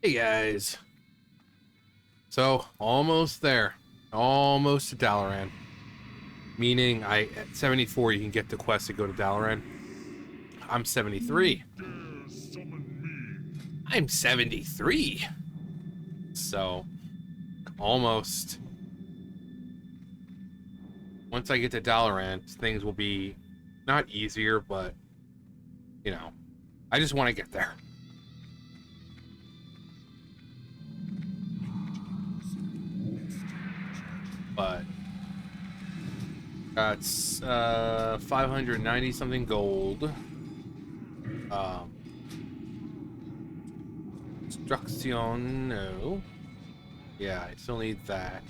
Hey guys. So almost there. Almost to Dalaran. Meaning at 74 you can get the quest to go to Dalaran. I'm 73. I'm 73. So almost. Once I get to Dalaran, things will be not easier, but you know, I just want to get there. But that's 590 something gold. Instruction, no. Yeah, I still need that.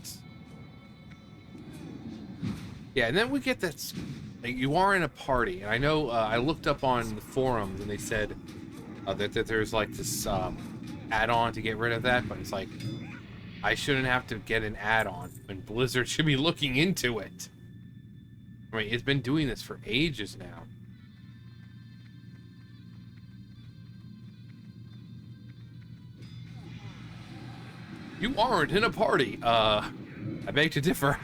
Yeah, and then we get that, like, you are in a party. And I know I looked up on the forums and they said that there's like this add-on to get rid of that, but it's like, I shouldn't have to get an add-on when Blizzard should be looking into it. I mean, it's been doing this for ages now. You aren't in a party. I beg to differ.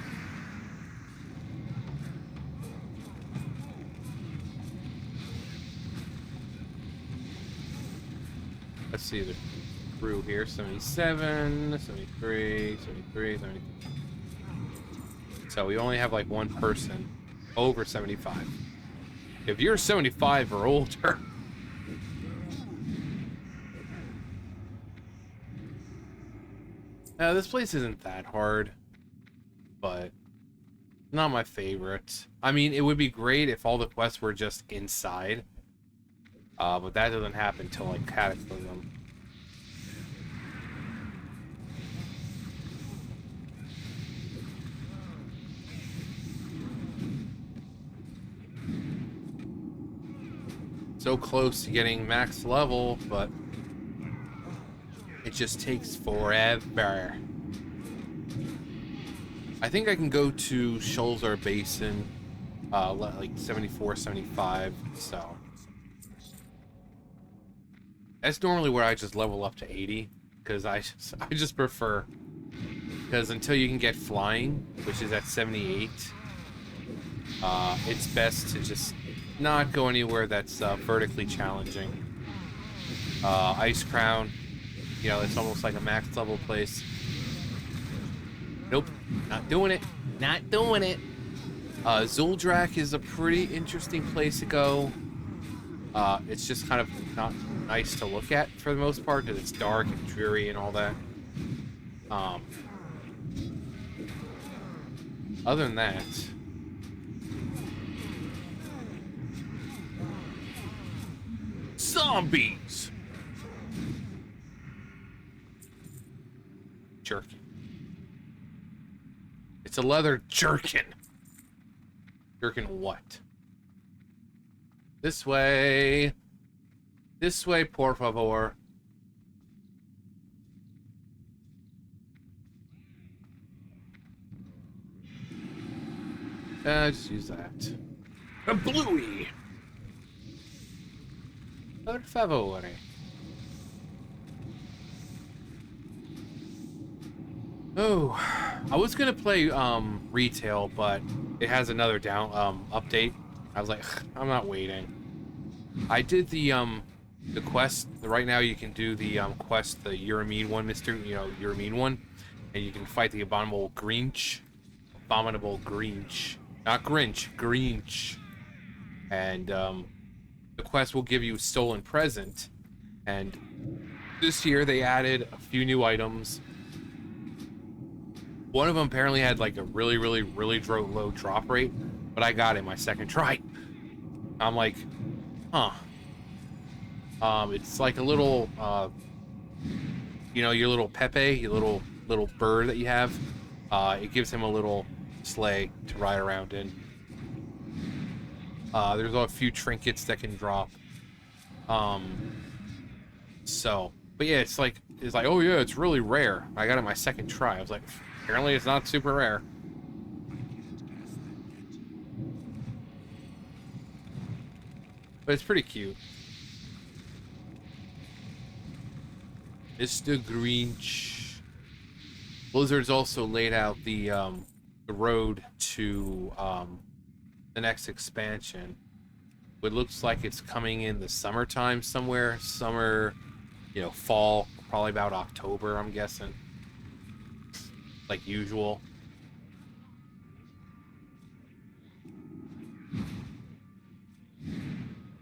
Let's see the crew here. 77, 73, 73, 73. So we only have like one person over 75. If you're 75 or older, this place isn't that hard, but not my favorite. I mean, it would be great if all the quests were just inside, but that doesn't happen till like Cataclysm. So close to getting max level, but it just takes forever. I think I can go to Shoalsar Basin, like 74, 75, so. That's normally where I just level up to 80, because I just prefer, because until you can get flying, which is at 78, it's best to just not go anywhere that's vertically challenging. Ice Crown, you know, it's almost like a max level place. Nope, not doing it. Not doing it. Zuldrak is a pretty interesting place to go. It's just kind of not nice to look at for the most part because it's dark and dreary and all that. Other than that, zombies! Jerkin. It's a leather jerkin. Jerkin what? This way. This way, por favor. Just use that. A bluey! Per favore. Oh, I was gonna play retail, but it has another update. I was like, I'm not waiting. I did the quest. Right now you can do the quest, the Uramine one, Uramine one, and you can fight the abominable Grinch. Abominable Grinch. Not Grinch, Grinch. And the quest will give you a stolen present. And this year they added a few new items. One of them apparently had like a really low drop rate, but I got it my second try. I'm like, huh. It's like a little, you know, your little Pepe, your little bird that you have. It gives him a little sleigh to ride around in. There's a few trinkets that can drop. So, but yeah, it's like, oh yeah, it's really rare. I got it my second try. I was like, apparently it's not super rare. But it's pretty cute. Mr. Grinch. Blizzard's also laid out the road to the next expansion. It looks like it's coming in the summertime somewhere. Summer, you know, fall, probably about October, I'm guessing. Like usual.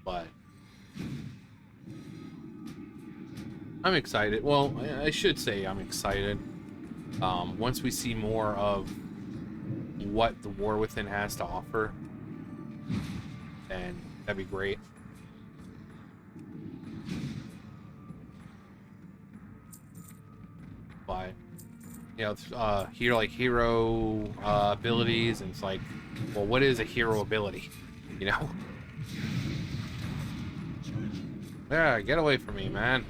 But I'm excited. Well, I should say I'm excited. Once we see more of what the War Within has to offer, then that'd be great. But you know, hero abilities, and it's like, well, what is a hero ability? You know? Yeah, get away from me, man.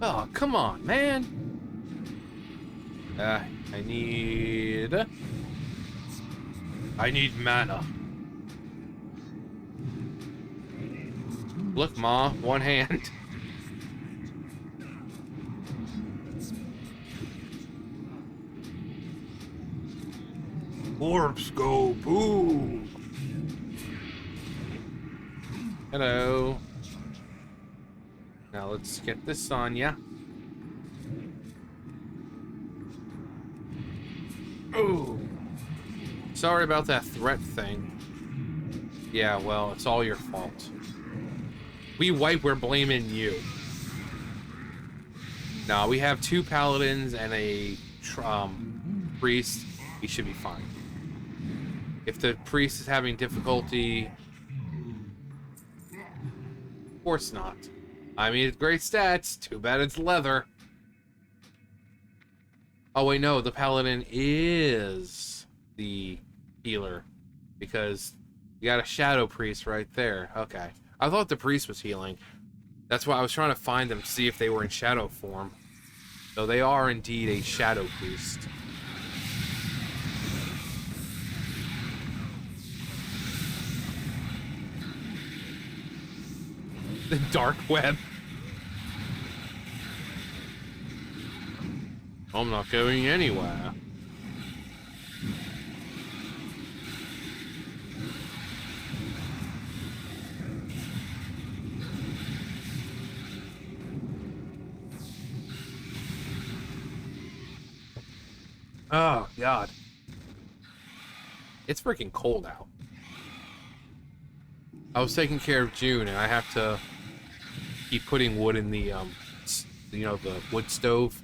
Oh, come on, man. I need mana. Look, Ma, one hand. Orbs go boom. Hello. Now let's get this on ya. Oh. Sorry about that threat thing. Yeah, well, it's all your fault. We're blaming you. No, we have 2 paladins and a priest. We should be fine. If the priest is having difficulty... Of course not. I mean, it's great stats. Too bad it's leather. Oh, wait, no. The paladin is the healer. Because you got a shadow priest right there. Okay. I thought the priest was healing. That's why I was trying to find them to see if they were in shadow form. So they are indeed a shadow priest. The dark web. I'm not going anywhere. Oh, God. It's freaking cold out. I was taking care of June, and I have to keep putting wood in the, you know, the wood stove.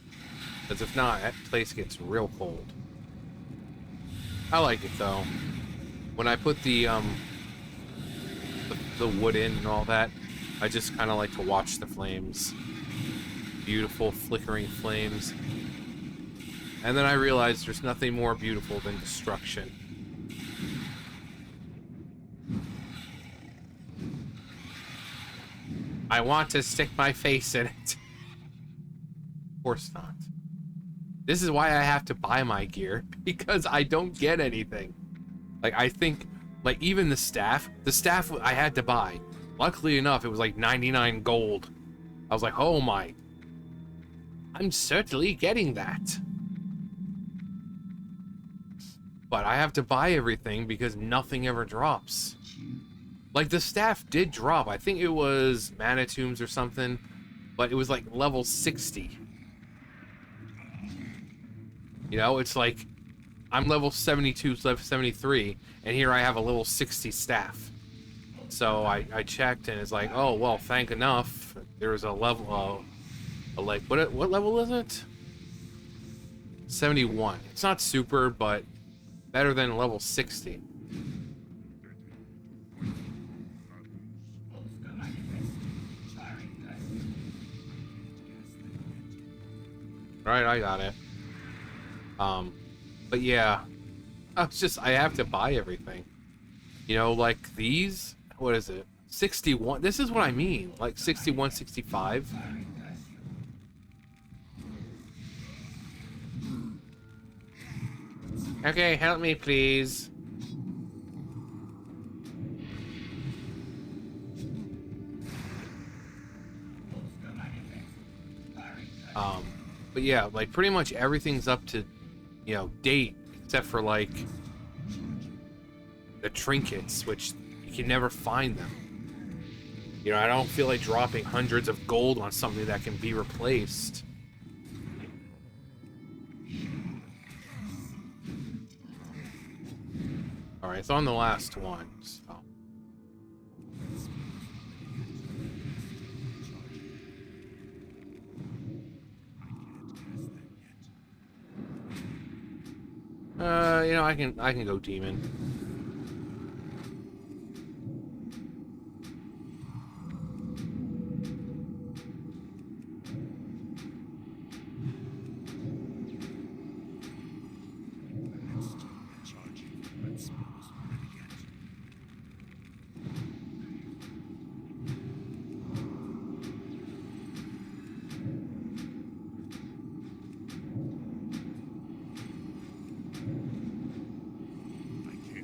Because if not, that place gets real cold. I like it, though. When I put the wood in and all that, I just kind of like to watch the flames. Beautiful, flickering flames. And then I realized there's nothing more beautiful than destruction. I want to stick my face in it. Of course not. This is why I have to buy my gear, because I don't get anything. Like, I think, like, even the staff I had to buy. Luckily enough, it was like 99 gold. I was like, oh my. I'm certainly getting that. But I have to buy everything because nothing ever drops. Like, the staff did drop. I think it was Mana Tombs or something, but it was like level 60. You know, it's like, I'm level 72, level 73, and here I have a level 60 staff. So I checked, and it's like, oh, well, thank enough. There's a level, like, what level is it? 71. It's not super, but better than level 60. Right, I got it. But yeah, I have to buy everything. You know, like these, what is it? 61, this is what I mean, like 61, 65. Okay, help me, please. Um, but yeah, like pretty much everything's up to, you know, date, except for like the trinkets, which you can never find them. You know, I don't feel like dropping hundreds of gold on something that can be replaced. Alright, it's on the last one, so. You know, I can go demon.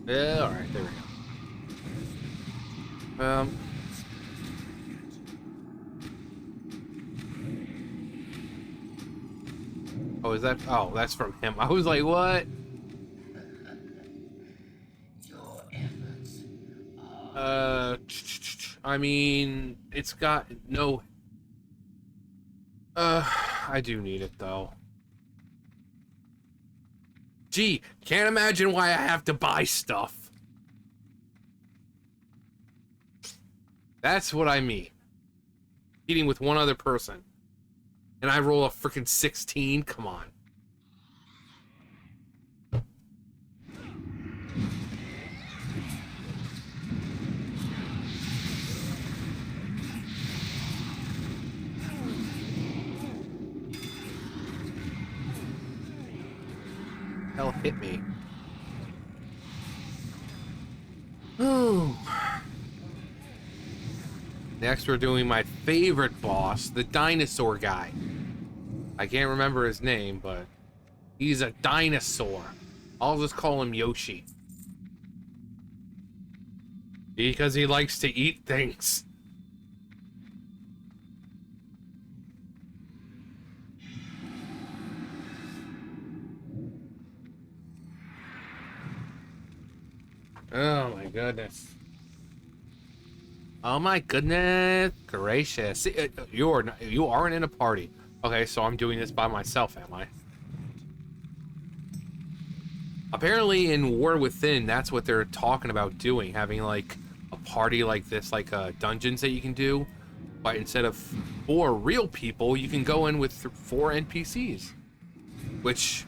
Yeah, alright, there we go. Oh, is that? Oh, that's from him. I was like, what? I mean, it's got no. I do need it though. Gee, can't imagine why I have to buy stuff. That's what I mean. Eating with one other person. And I roll a freaking 16? Come on. Hell hit me. Ooh. Next, we're doing my favorite boss, the dinosaur guy. I can't remember his name, but he's a dinosaur. I'll just call him Yoshi. Because he likes to eat things. Oh my goodness. Oh my goodness gracious. See, you aren't in a party. Okay, so I'm doing this by myself, am I? Apparently in War Within, that's what they're talking about doing, having like a party like this, like dungeons that you can do. But instead of 4 real people, you can go in with 4 NPCs. Which,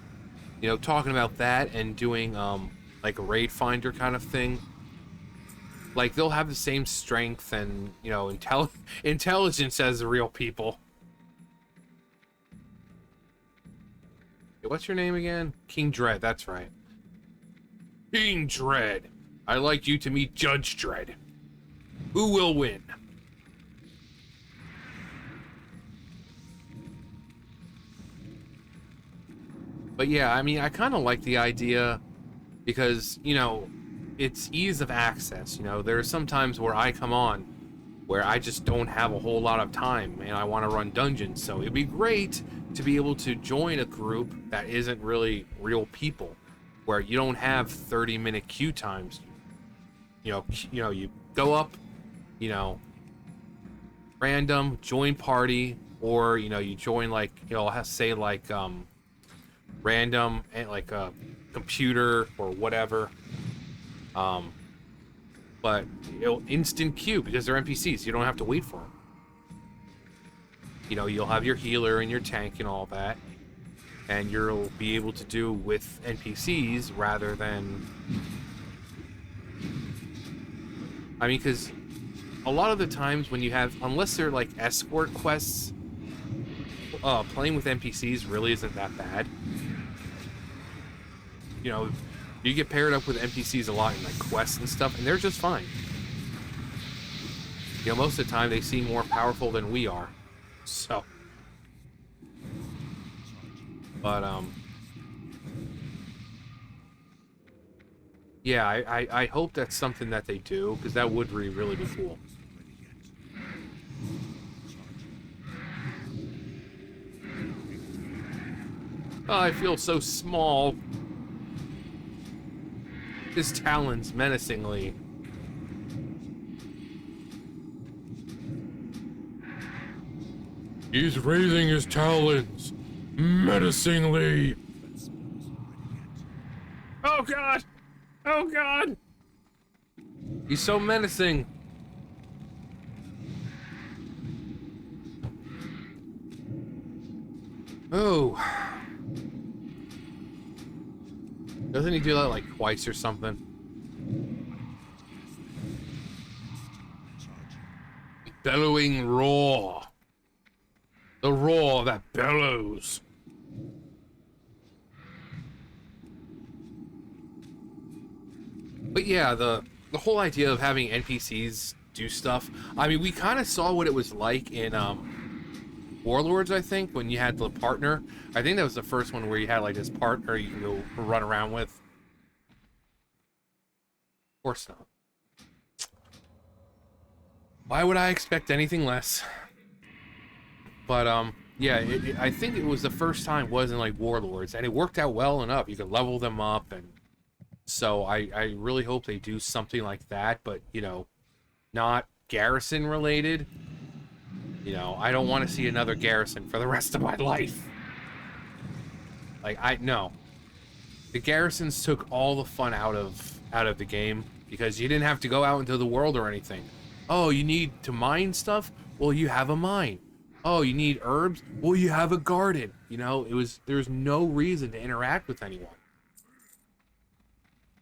you know, talking about that and doing like a raid finder kind of thing. Like, they'll have the same strength and, you know, intelligence as the real people. Hey, what's your name again? King Dread, that's right. King Dread. I'd like you to meet Judge Dread. Who will win? But yeah, I mean, I kind of like the idea because, you know, it's ease of access. You know, there are some times where I come on where I just don't have a whole lot of time and I want to run dungeons. So it'd be great to be able to join a group that isn't really real people, where you don't have 30-minute queue times. You know, you go up, you know, random, join party, or, you know, you join like, you know, I'll say like random and like a computer or whatever. But it'll instant queue because they're NPCs. You don't have to wait for them. You know, you'll have your healer and your tank and all that, and you'll be able to do with NPCs rather than. I mean, because a lot of the times when you have, unless they're like escort quests, playing with NPCs really isn't that bad. You know, you get paired up with NPCs a lot in like quests and stuff, and they're just fine. You know, most of the time they seem more powerful than we are. So. But, yeah, I hope that's something that they do, because that would really be cool. Oh, I feel so small. His talons menacingly. He's raising his talons menacingly. Oh God! Oh God! He's so menacing. Oh. Doesn't he do that like twice or something? Bellowing roar. The roar that bellows. But yeah, the whole idea of having NPCs do stuff. I mean, we kind of saw what it was like in Warlords, I think, when you had the partner. I think that was the first one where you had like this partner you can go run around with. Of course not. Why would I expect anything less? But yeah, I think it was the first time was in like Warlords, and it worked out well enough. You could level them up, and so I really hope they do something like that. But you know, not Garrison related. You know, I don't want to see another Garrison for the rest of my life. Like no, the Garrisons took all the fun out of the game because you didn't have to go out into the world or anything. Oh, you need to mine stuff? Well, you have a mine. Oh, you need herbs? Well, you have a garden. You know, there's no reason to interact with anyone.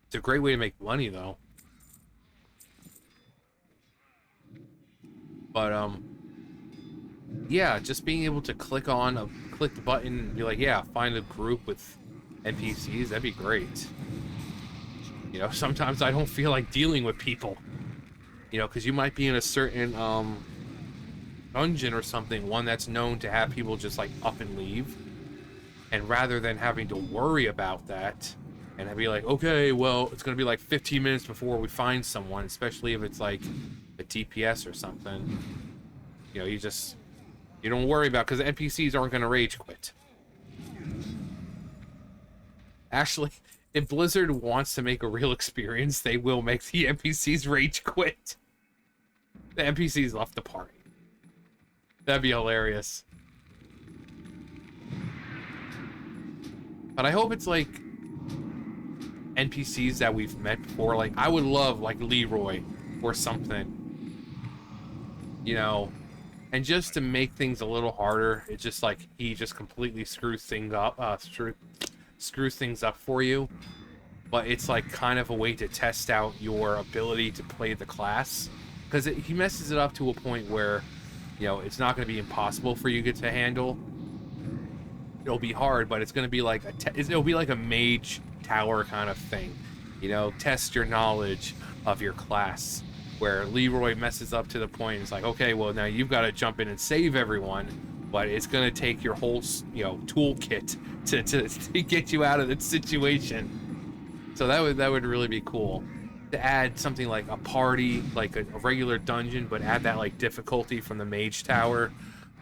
It's a great way to make money, though. But yeah, just being able to click the button and be like, yeah, find a group with NPCs, that'd be great. You know, sometimes I don't feel like dealing with people. You know, because you might be in a certain dungeon or something, one that's known to have people just like up and leave, and rather than having to worry about that, and I'd be like, okay, well, it's gonna be like 15 minutes before we find someone, especially if it's like a DPS or something. You know, you don't worry about, because the NPCs aren't gonna rage quit. Actually, if Blizzard wants to make a real experience, they will make the NPCs rage quit. The NPCs left the party. That'd be hilarious. But I hope it's like NPCs that we've met before. Like, I would love like Leroy or something. You know, and just to make things a little harder, it's just like he just completely screws things up. Screws things up for you. But it's like kind of a way to test out your ability to play the class, because he messes it up to a point where, you know, it's not going to be impossible for you to handle. It'll be hard, but it's going to be like it'll be like a mage tower kind of thing. You know, test your knowledge of your class. Where Leroy messes up to the point, it's like, okay, well, now you've got to jump in and save everyone, but it's going to take your whole, you know, toolkit to get you out of that situation. So that would really be cool. To add something like a party, like a regular dungeon, but add that like difficulty from the mage tower,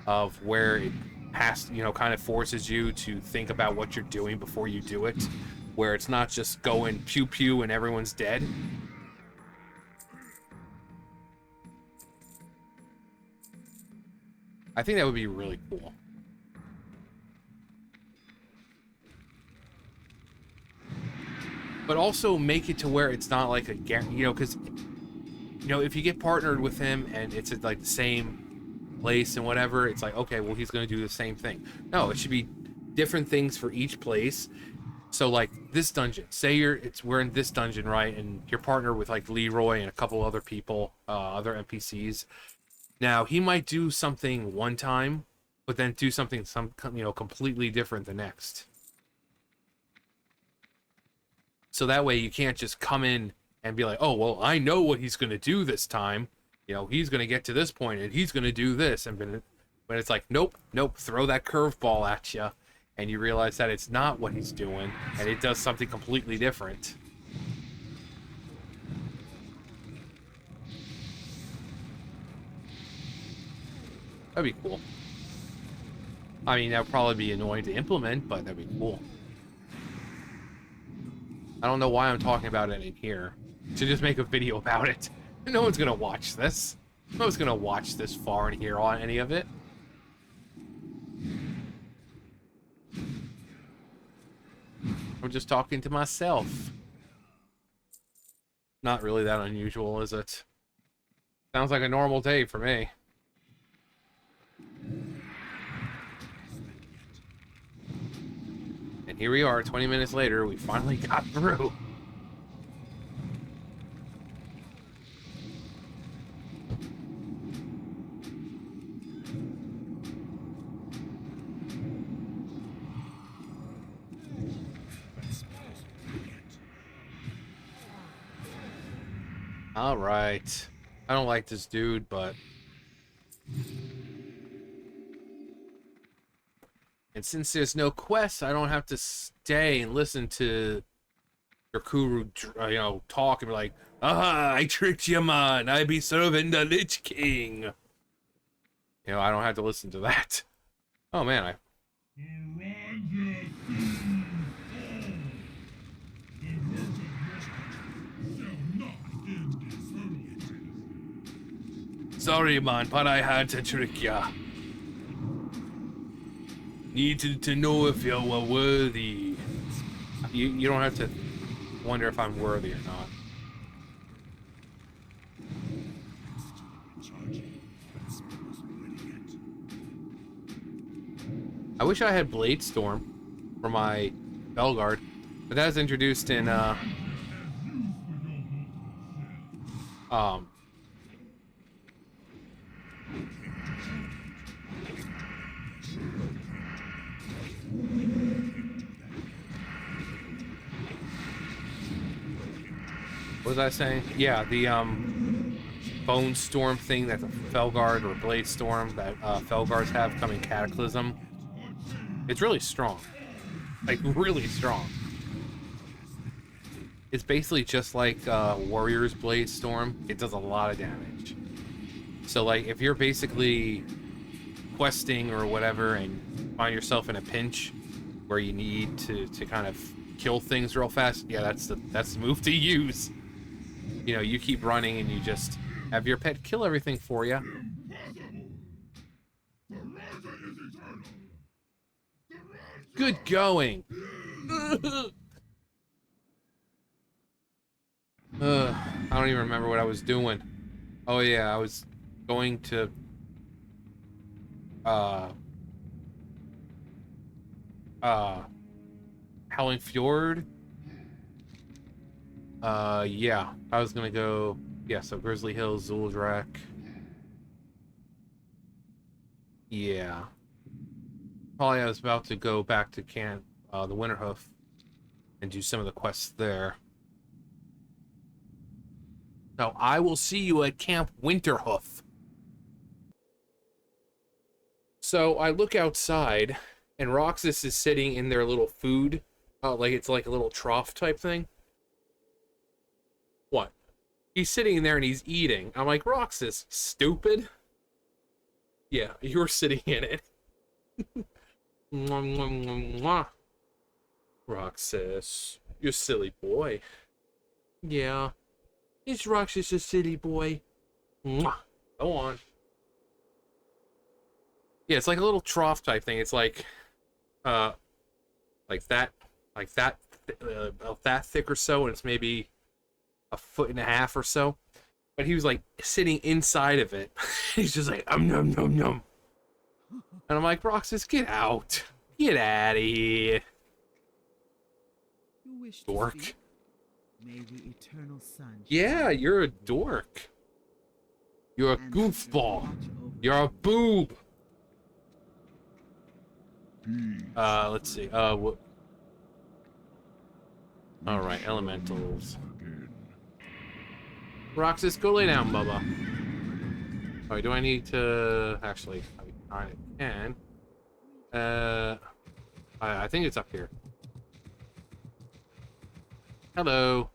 of where it has, you know, kind of forces you to think about what you're doing before you do it, where it's not just going pew pew and everyone's dead. I think that would be really cool. But also make it to where it's not like a guarantee, you know, because, you know, if you get partnered with him and it's at like the same place and whatever, it's like, okay, well, he's going to do the same thing. No, it should be different things for each place. So like this dungeon, say we're in this dungeon, right? And you're partnered with like Leroy and a couple other people, other NPCs. Now, he might do something one time, but then do something completely different the next. So that way you can't just come in and be like, oh, well, I know what he's going to do this time. You know, he's going to get to this point and he's going to do this. And when it's like, nope, throw that curveball at you. And you realize that it's not what he's doing and it does something completely different. That'd be cool. I mean, that would probably be annoying to implement, but that'd be cool. I don't know why I'm talking about it in here. To just make a video about it. No one's gonna watch this. No one's gonna watch this far and hear on any of it. I'm just talking to myself. Not really that unusual, is it? Sounds like a normal day for me. And here we are, 20 minutes later, we finally got through. All right. I don't like this dude, but... And since there's no quest, I don't have to stay and listen to your Kuru, you know, talk and be like, "Aha, I tricked you, man. I be serving the Lich King." You know, I don't have to listen to that. Oh, man, I... Sorry, man, but I had to trick ya. Needed to know if you were worthy. You don't have to wonder if I'm worthy or not. I wish I had Blade Storm for my Belguard, but that was introduced in what was I saying? Yeah, the Bone Storm thing that the Felguard or Blade Storm that Felguards have coming Cataclysm. It's really strong. Like, really strong. It's basically just like Warrior's Blade Storm. It does a lot of damage. So, like, if you're basically questing or whatever and find yourself in a pinch where you need to kind of kill things real fast, yeah, that's the move to use. You know, you keep running and you just have your pet kill everything for you. Good going. I don't even remember what I was doing. Oh yeah, I was going to Howling Fjord. Yeah, I was gonna go, yeah, so Grizzly Hills, Zuldrak. Yeah. Probably I was about to go back to camp, the Winterhoof, and do some of the quests there. So I will see you at Camp Winterhoof. So I look outside, and Roxas is sitting in their little food, like it's like a little trough type thing. What? He's sitting in there and he's eating. I'm like, Roxas, stupid? Yeah, you're sitting in it. Mwah, mwah, mwah, mwah. Roxas, you silly boy. Yeah, it's Roxas, a silly boy. Mwah. Go on. Yeah, it's like a little trough type thing. It's like that thick or so, and it's maybe a foot and a half or so. But he was like sitting inside of it. He's just like, nom nom nom. And I'm like, Roxas, get out. Get out of here. You wish dork. To may the eternal sun. Yeah, you're a dork. You're a goofball. You're a boob. Let's see. What? All right, elementals. Roxas, go lay down, Bubba. Oh, do I need to... Actually, I can. I think it's up here. Hello.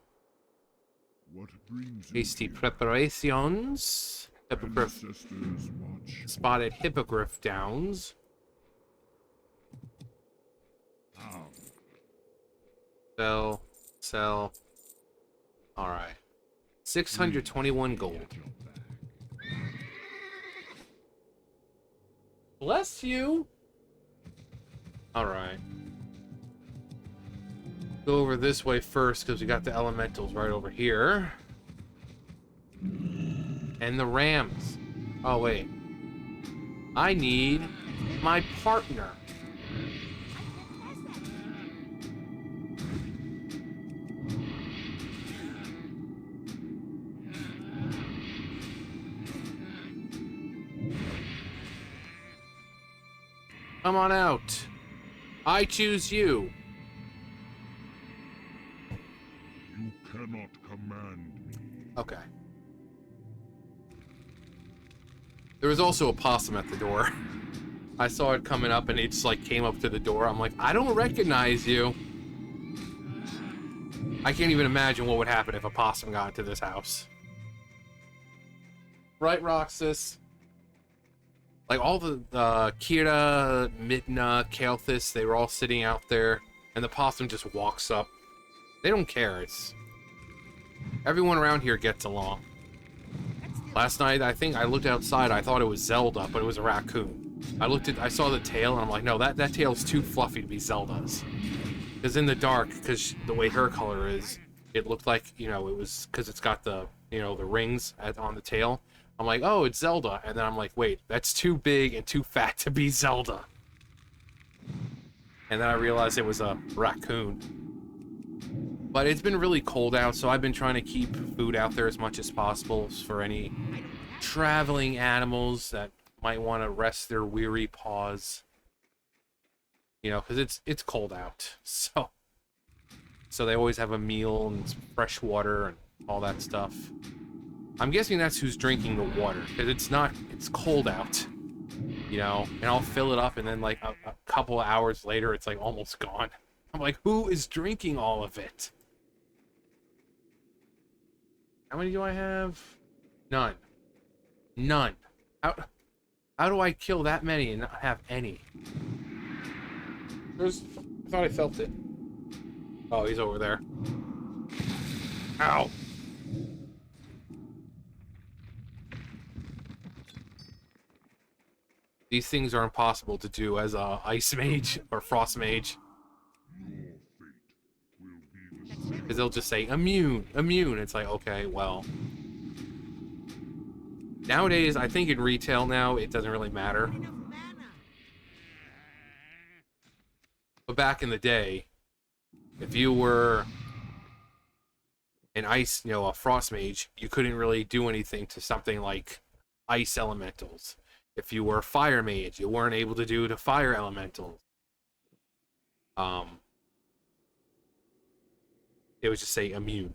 What brings Hasty preparations. Hippogriff. Spotted Hippogriff Downs. Sell. Sell. Alright. 621 gold. Bless you! Alright. Go over this way first, because we got the elementals right over here. And the rams. Oh, wait. I need my partner. Come on out. I choose you. You cannot command me. Okay. There was also a possum at the door. I saw it coming up and it just like came up to the door. I'm like, I don't recognize you. I can't even imagine what would happen if a possum got into this house. Right, Roxas? Like all the Kira, Midna, Kael'thas, they were all sitting out there, and the possum just walks up. They don't care. It's everyone around here gets along. Last night, I think I looked outside. I thought it was Zelda, but it was a raccoon. I saw the tail, and I'm like, no, that tail's too fluffy to be Zelda's. Because in the dark, because the way her color is, it looked like, you know, it was because it's got the, you know, the rings on the tail. I'm like, oh, it's Zelda. And then I'm like, wait, that's too big and too fat to be Zelda. And then I realized it was a raccoon. But it's been really cold out, so I've been trying to keep food out there as much as possible for any traveling animals that might want to rest their weary paws. You know, because it's cold out. So they always have a meal and fresh water and all that stuff. I'm guessing that's who's drinking the water, because it's cold out, you know, and I'll fill it up, and then like a couple of hours later, it's like almost gone. I'm like, who is drinking all of it? How many do I have? None. None. How do I kill that many and not have any? I thought I felt it. Oh, he's over there. Ow! These things are impossible to do as a ice mage or frost mage. Your fate will be the same. Because they'll just say, immune, immune. It's like, okay, well. Nowadays, I think in retail now, it doesn't really matter. But back in the day, if you were an ice, you know, a frost mage, you couldn't really do anything to something like ice elementals. If you were a fire mage, you weren't able to do the fire elementals. It would just say immune.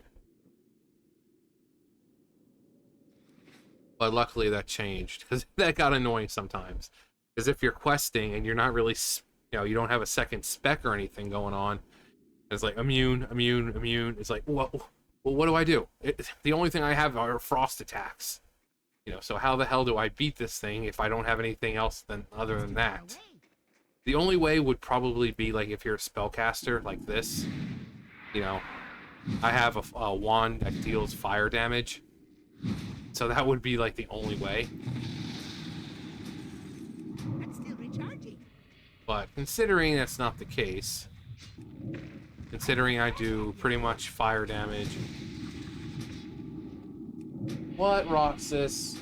But luckily that changed, because that got annoying sometimes. Because if you're questing and you're not really, you know, you don't have a second spec or anything going on, it's like immune, immune, immune. It's like, well, what do I do? The only thing I have are frost attacks. You know, so how the hell do I beat this thing if I don't have anything else other than that? The only way would probably be like if you're a spellcaster like this. You know, I have a wand that deals fire damage, so that would be like the only way. That's still recharging. But considering that's not the case, considering I do pretty much fire damage. What, Roxas?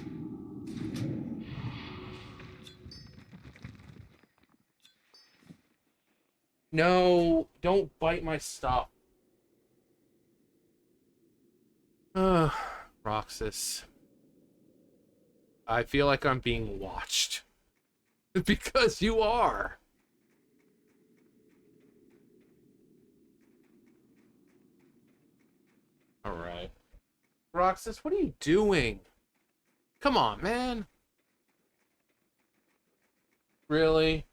No, don't bite my stuff. Roxas. I feel like I'm being watched. Because you are. Alright. Roxas, what are you doing? Come on, man. Really?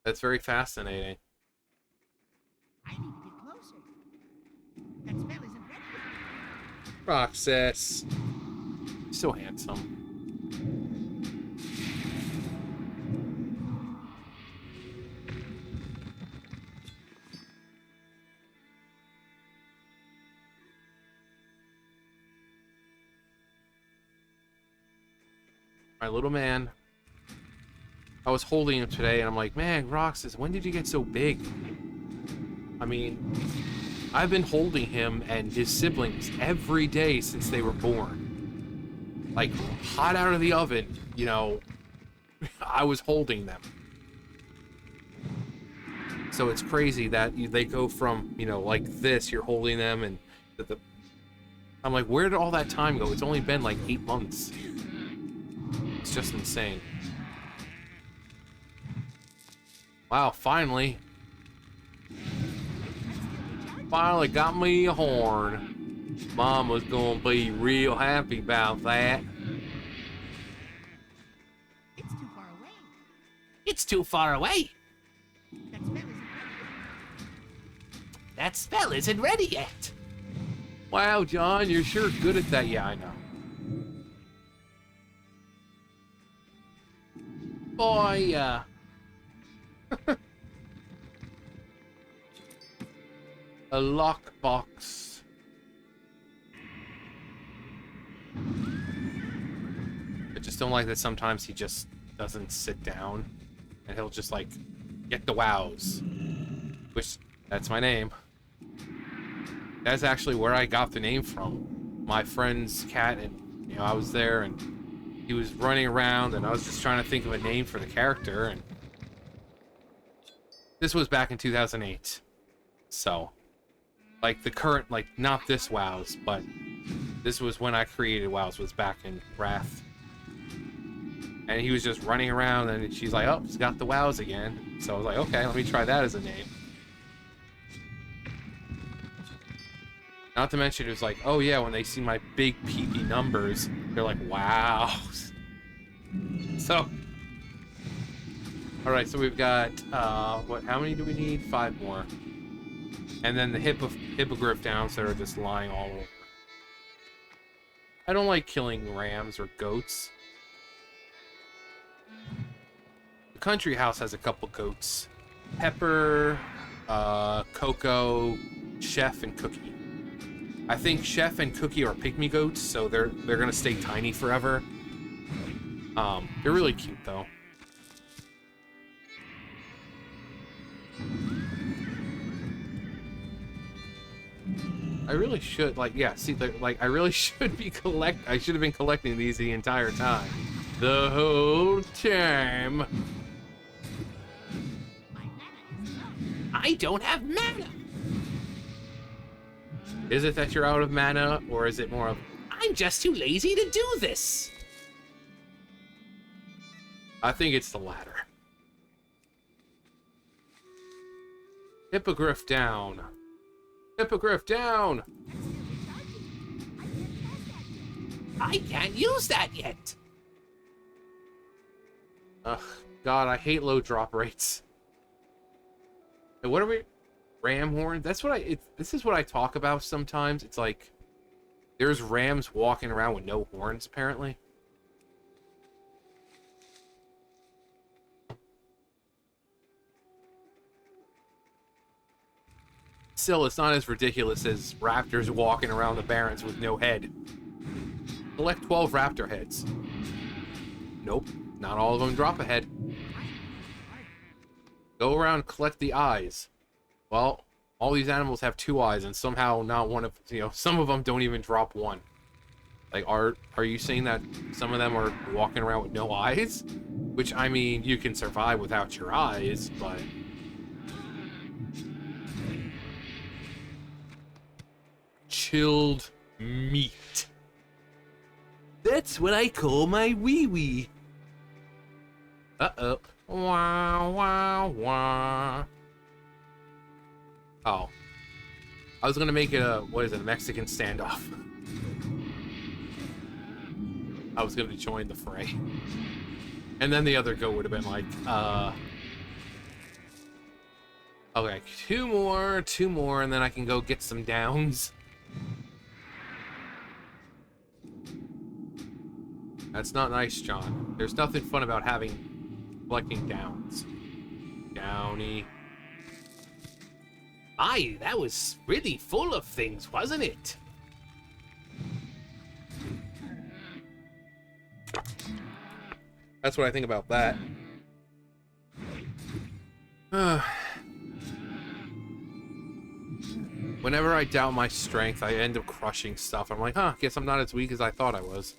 That's very fascinating. I need to get closer. That spell isn't ready yet. Roxas. So handsome. My little man. I was holding him today, and I'm like, man, Roxas, when did you get so big? I mean, I've been holding him and his siblings every day since they were born. Like, hot out of the oven, you know, I was holding them. So it's crazy that they go from, you know, like this, you're holding them, and I'm like, where did all that time go? It's only been like 8 months. It's just insane. Wow, finally. Finally got me a horn. Mom was gonna be real happy about that. It's too far away. It's too far away. That spell isn't ready yet. That spell isn't ready yet. Wow, John, you're sure good at that. Yeah, I know. Boy, a lockbox. I just don't like that sometimes he just doesn't sit down and he'll just like get the wows. Which, that's my name. That's actually where I got the name from. My friend's cat, and you know, I was there and he was running around and I was just trying to think of a name for the character, and this was back in 2008. So, like the current, like not this WoWs, but this was when I created WoWs, was back in Wrath. And he was just running around and she's like, oh, he's got the WoWs again. So I was like, okay, let me try that as a name. Not to mention, it was like, oh yeah, when they see my big PP numbers, they're like, wow. So, all right, so we've got, what, how many do we need? 5 more. And then the hippogriff downs that are just lying all over. I don't like killing rams or goats. The country house has a couple goats. Pepper, Coco, Chef, and Cookie. I think Chef and Cookie are pygmy goats, so they're gonna stay tiny forever. They're really cute though. I really should, like, yeah, see, like, I really should be I should have been collecting these the entire time. The whole time. I don't have mana. Is it that you're out of mana, or is it more of, I'm just too lazy to do this. I think it's the latter. Hippogriff down. Hippogriff down! I can't use that yet. Ugh, God, I hate low drop rates. And what are we? Ram horn? That's what this is what I talk about sometimes. It's like, there's rams walking around with no horns, apparently. Still, it's not as ridiculous as raptors walking around the barrens with no head. Collect 12 raptor heads. Nope, not all of them drop a head. Go around and collect the eyes. Well, all these animals have 2 eyes, and somehow not one of, you know, some of them don't even drop one. Like, are you saying that some of them are walking around with no eyes? Which, I mean, you can survive without your eyes, but... Chilled meat. That's what I call my wee-wee. Uh-oh. Wah, wah, wah. Oh. I was gonna make it a, what is it, a Mexican standoff. I was gonna join the fray. And then the other goat would have been like, okay, 2 more, and then I can go get some downs. That's not nice, John. There's nothing fun about collecting downs. Downy. Aye, that was really full of things, wasn't it? That's what I think about that. Whenever I doubt my strength, I end up crushing stuff. I'm like, huh, guess I'm not as weak as I thought I was.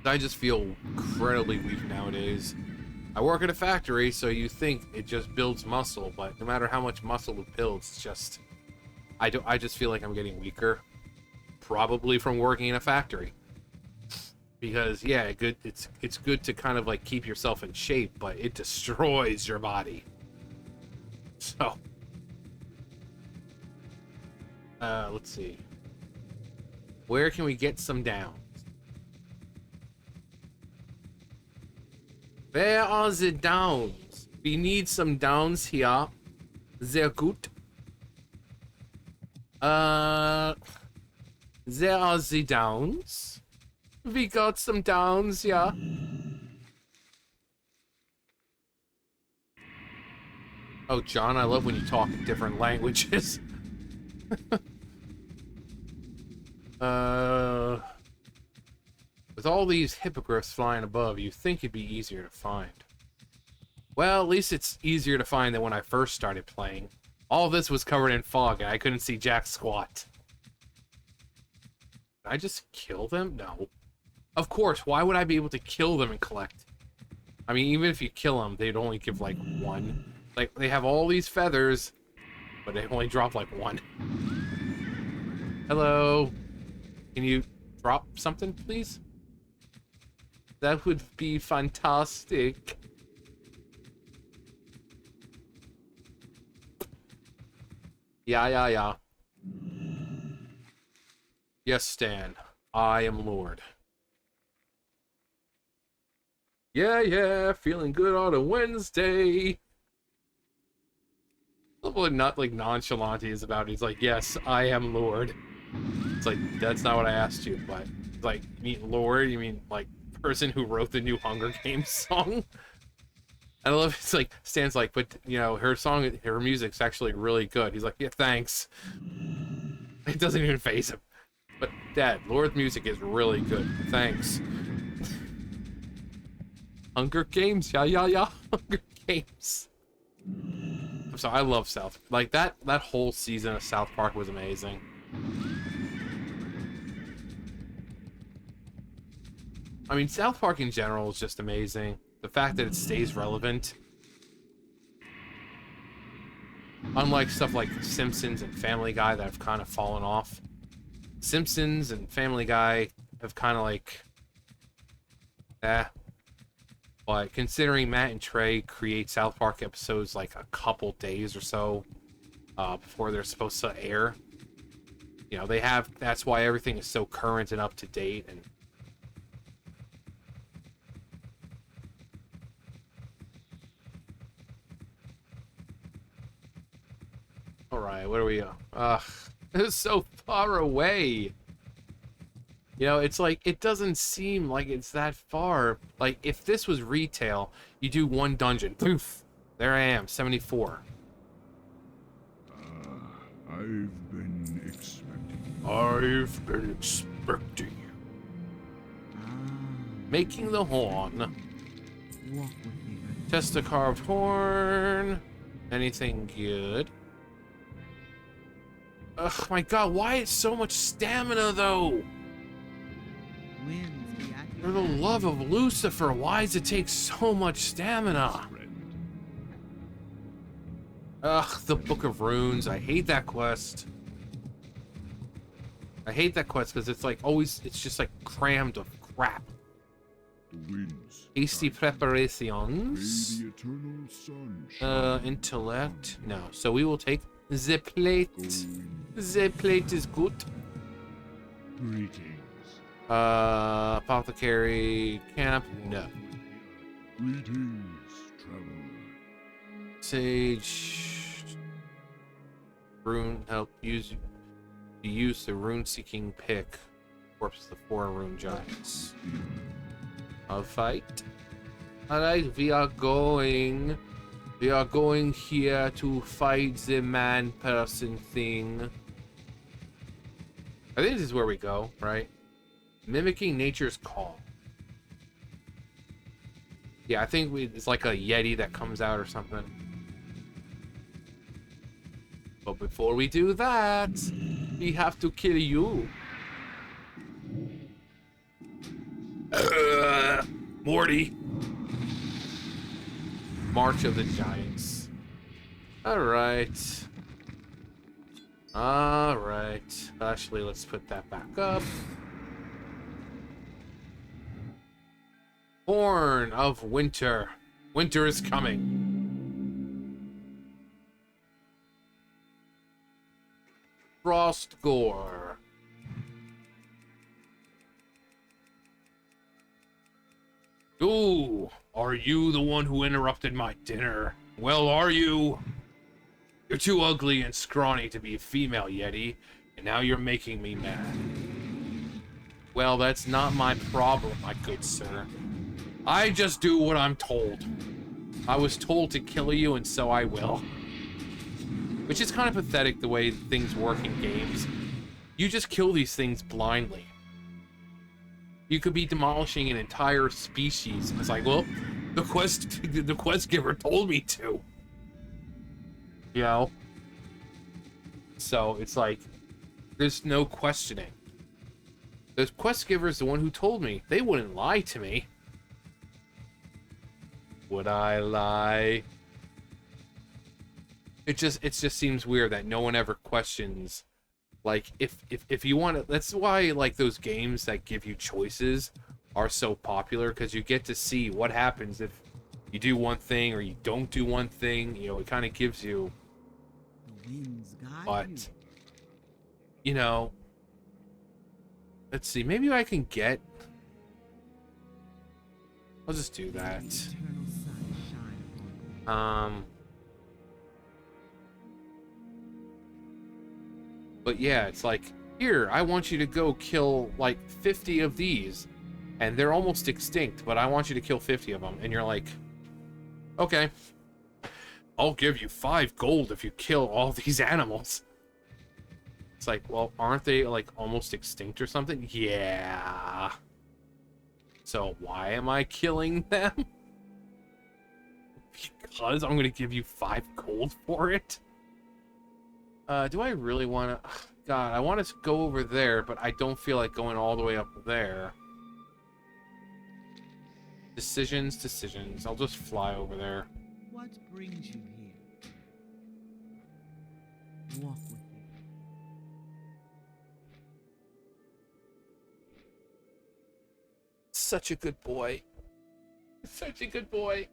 I just feel incredibly weak nowadays. I work at a factory, so you think it just builds muscle, but no matter how much muscle it builds, it's just... I just feel like I'm getting weaker. Probably from working in a factory. Because, yeah, it's good to kind of, like, keep yourself in shape, but it destroys your body. So... let's see. Where can we get some downs? Where are the downs? We need some downs here. They're good. There are the downs. We got some downs, yeah. Oh, John, I love when you talk in different languages. With all these hippogriffs flying above, you think it'd be easier to find. Well, at least it's easier to find than when I first started playing. All this was covered in fog, and I couldn't see jack squat. Did I just kill them? No. Of course, why would I be able to kill them and collect? I mean, even if you kill them, they'd only give, like, one. Like, they have all these feathers, but they only drop, like, one. Hello? Can you drop something, please? That would be fantastic. Yeah. Yes, Stan. I am Lord. Yeah, feeling good on a Wednesday. I love what not like nonchalant he is about it. He's like, yes, I am Lord. It's like, that's not what I asked you, but like, you mean Lord? You mean like person who wrote the new Hunger Games song? I love it's like Stan's like, but you know, her music's actually really good. He's like, yeah, thanks. It doesn't even faze him. But Dad, Lord's music is really good. Thanks. Hunger Games, yeah. Hunger Games. I'm sorry, I love like that whole season of South Park was amazing. I mean, South Park in general is just amazing. The fact that it stays relevant. Unlike stuff like Simpsons and Family Guy that have kind of fallen off. Simpsons and Family Guy have kind of like... But considering Matt and Trey create South Park episodes like a couple days or so before they're supposed to air, you know, that's why everything is so current and up to date. And alright, what are we it's so far away. You know, it's like, it doesn't seem like it's that far. Like, if this was retail, you do one dungeon. Poof! There I am, 74. I've been expecting you. Making the horn. Test a carved horn. Anything good? Ugh, my god, why is so much stamina, though? For the love of Lucifer, why does it take so much stamina? Ugh, the Book of Runes. I hate that quest. I hate that quest because it's like always, it's just like crammed with crap. Hasty preparations. Intellect. No. So we will take the plate. The plate is good. Greetings. Apothecary camp. No. Greetings, traveler. Sage. Rune help use the rune seeking pick. Corpse of the 4 rune giants. I'll fight. Alright, we are going here to fight the man person thing. I think this is where we go, right? Mimicking nature's call. Yeah, I think it's like a Yeti that comes out or something. But before we do that, we have to kill you. Morty. March of the Giants. Alright. Alright. Actually, let's put that back up. Horn of Winter. Winter is coming. Frost Gore. Ooh, are you the one who interrupted my dinner? Well, are you? You're too ugly and scrawny to be a female Yeti, and now you're making me mad. Well, that's not my problem, my good sir. I just do what I'm told. I was told to kill you, and so I will. Which is kind of pathetic the way things work in games. You just kill these things blindly. You could be demolishing an entire species. It's like, well, the quest giver told me to. You know? So it's like, there's no questioning. The quest giver is the one who told me. They wouldn't lie to me. Would I lie? It just seems weird that no one ever questions. Like, if you want to, that's why, like, those games that give you choices are so popular, because you get to see what happens if you do one thing or you don't do one thing. You know, it kind of gives you. But, you know, let's see, maybe I can get. I'll just do that. But yeah, it's like, here, I want you to go kill like 50 of these, and they're almost extinct, but I want you to kill 50 of them. And you're like, okay, I'll give you 5 gold if you kill all these animals. It's like, well, aren't they like almost extinct or something? Yeah. So why am I killing them? Because I'm gonna give you 5 gold for it? Do I really want to... God, I want to go over there, but I don't feel like going all the way up there. Decisions. I'll just fly over there. What brings you here? Walk with me. Such a good boy. Such a good boy.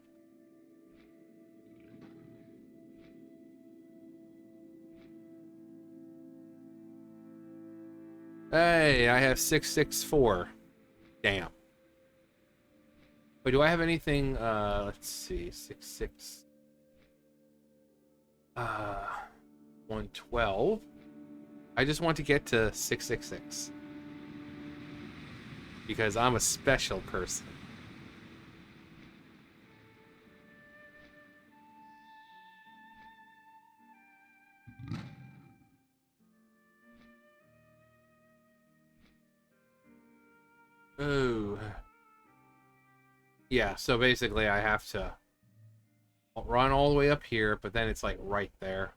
Hey, I have 664. Damn. Wait, do I have anything? Let's see. 66. 112. I just want to get to 666. Because I'm a special person. Oh. Yeah, so basically I have to run all the way up here, but then it's like right there.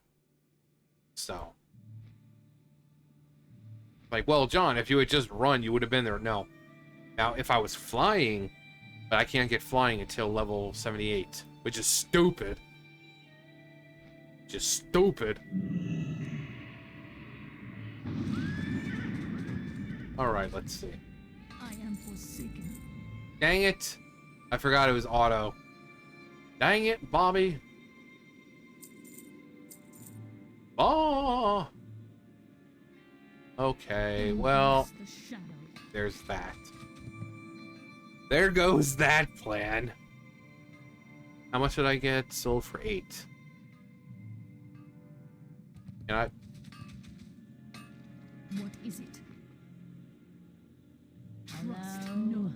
So. Like, well, John, if you had just run, you would have been there. No. Now, if I was flying, but I can't get flying until level 78, which is stupid. Just stupid. Alright, let's see. I am forsaken. Dang it. I forgot it was auto. Dang it, Bobby. Oh. Okay, well, there's that. There goes that plan. How much did I get? Sold for 8. Can I? What is it? Trust no one.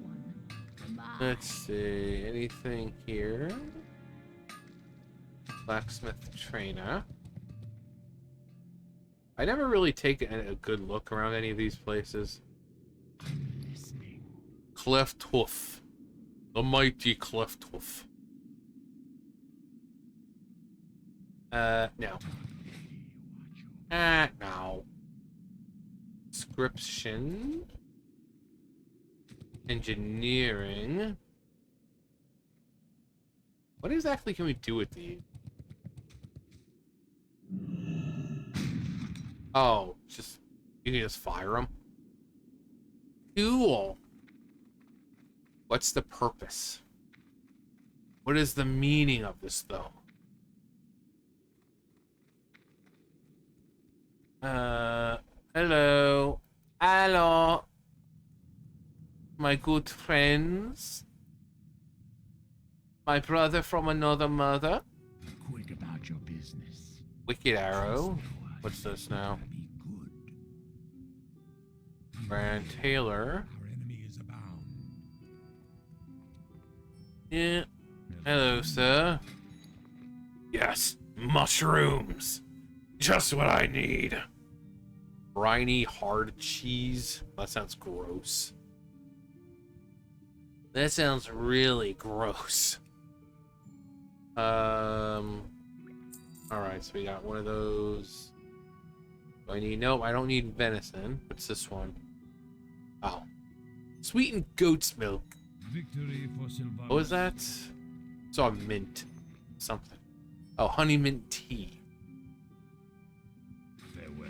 Let's see. Anything here? Blacksmith trainer. I never really take a good look around any of these places. Cleft hoof. The mighty Clefthoof. No. No. Description. Engineering. What exactly can we do with these? Oh, just... You can just fire them? Cool. What's the purpose? What is the meaning of this, though? Hello. Hello. My good friends. My brother from another mother. Quick about your business. Wicked Arrow. What's this now? Be good. Brand Taylor. Our enemy is abound. Yeah. Hello, sir. Yes, mushrooms. Just what I need. Briny hard cheese. That sounds gross. That sounds really gross. Alright, so we got one of those. Do I need... Nope, I don't need venison. What's this one? Oh. Sweetened goat's milk. Victory for Sylvanas. What was that? Saw mint. Something. Oh, honey mint tea. Farewell.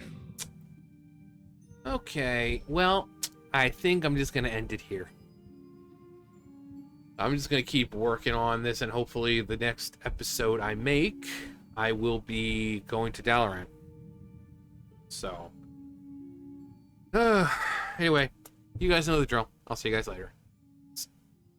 Okay, well, I think I'm just gonna end it here. I'm just gonna keep working on this, and hopefully the next episode I make, I will be going to Dalaran. So, anyway, you guys know the drill. I'll see you guys later.